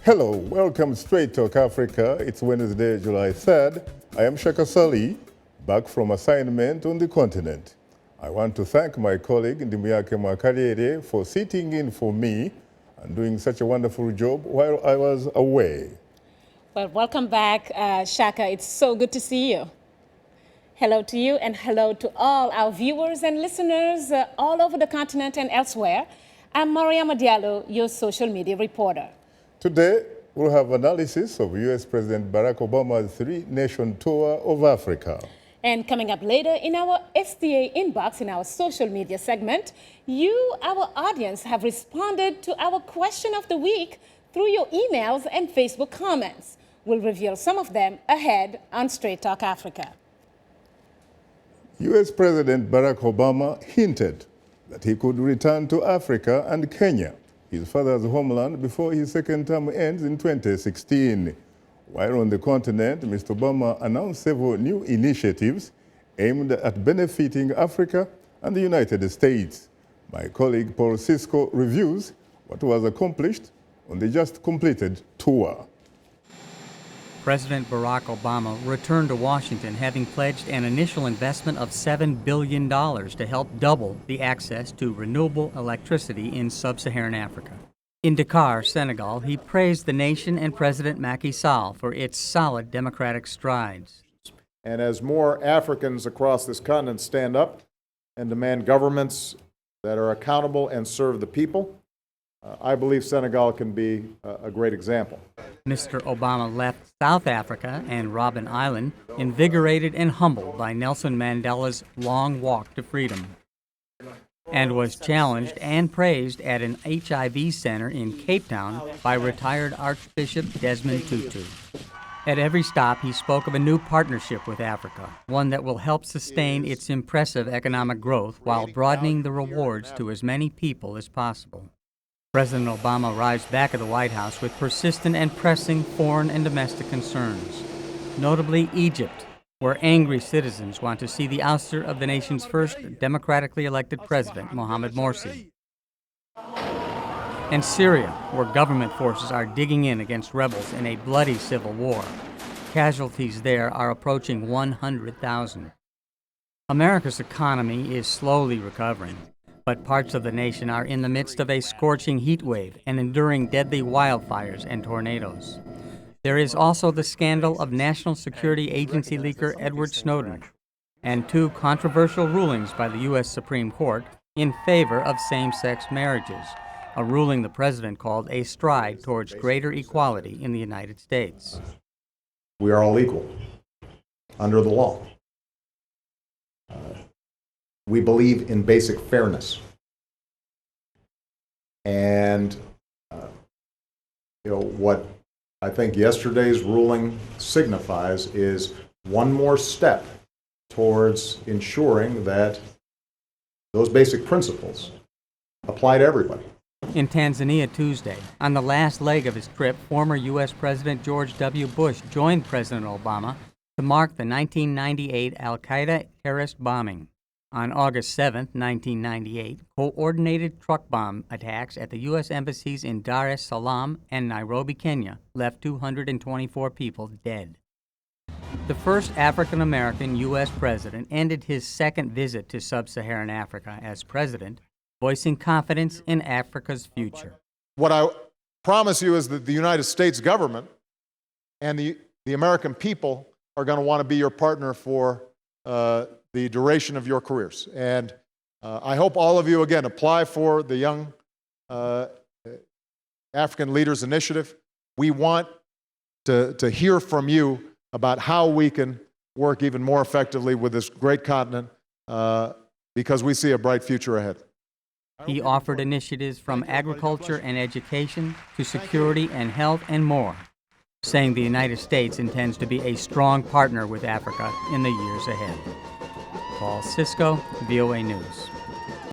Hello, welcome Straight Talk Africa. It's Wednesday, July 3rd. I am Shaka Sali, back from assignment on the continent. I want to thank my colleague Ndimuyake Mwakaliere for sitting in for me and doing such a wonderful job while I was away. Well, welcome back, Shaka. It's so good to see you. Hello to you and hello to all our viewers and listeners all over the continent and elsewhere. I'm Mariama Diallo, your social media reporter. Today, we'll have analysis of U.S. President Barack Obama's three-nation tour of Africa. And coming up later in our STA inbox in our social media segment, you, our audience, have responded to our question of the week through your emails and Facebook comments. We'll reveal some of them ahead on Straight Talk Africa. U.S. President Barack Obama hinted that he could return to Africa and Kenya, his father's homeland, before his second term ends in 2016. While on the continent, Mr. Obama announced several new initiatives aimed at benefiting Africa and the United States. My colleague Paul Cisco reviews what was accomplished on the just completed tour. President Barack Obama returned to Washington having pledged an initial investment of $7 billion to help double the access to renewable electricity in sub-Saharan Africa. In Dakar, Senegal, he praised the nation and President Macky Sall for its solid democratic strides. And as more Africans across this continent stand up and demand governments that are accountable and serve the people, I believe Senegal can be a great example. Mr. Obama left South Africa and Robben Island invigorated and humbled by Nelson Mandela's long walk to freedom, and was challenged and praised at an HIV center in Cape Town by retired Archbishop Desmond Tutu. At every stop, he spoke of a new partnership with Africa, one that will help sustain its impressive economic growth while broadening the rewards to as many people as possible. President Obama arrives back at the White House with persistent and pressing foreign and domestic concerns, notably Egypt, where angry citizens want to see the ouster of the nation's first democratically elected president, Mohamed Morsi, and Syria, where government forces are digging in against rebels in a bloody civil war. Casualties there are approaching 100,000. America's economy is slowly recovering, but parts of the nation are in the midst of a scorching heat wave and enduring deadly wildfires and tornadoes. There is also the scandal of National Security Agency leaker Edward Snowden, and two controversial rulings by the U.S. Supreme Court in favor of same-sex marriages, a ruling the president called a stride towards greater equality in the United States. We are all equal under the law. We believe in basic fairness. And what I think yesterday's ruling signifies is one more step towards ensuring that those basic principles apply to everybody. In Tanzania Tuesday, on the last leg of his trip, former U.S. President George W. Bush joined President Obama to mark the 1998 al-Qaeda terrorist bombing. On August 7, 1998, coordinated truck bomb attacks at the U.S. embassies in Dar es Salaam and Nairobi, Kenya, left 224 people dead. The first African-American U.S. president ended his second visit to sub-Saharan Africa as president, voicing confidence in Africa's future. What I promise you is that the United States government and the American people are going to want to be your partner for the duration of your careers. And I hope all of you, again, apply for the Young African Leaders Initiative. We want to hear from you about how we can work even more effectively with this great continent because we see a bright future ahead. He offered initiatives from agriculture and education to security and health and more, saying the United States intends to be a strong partner with Africa in the years ahead. Paul Cisco, VOA News.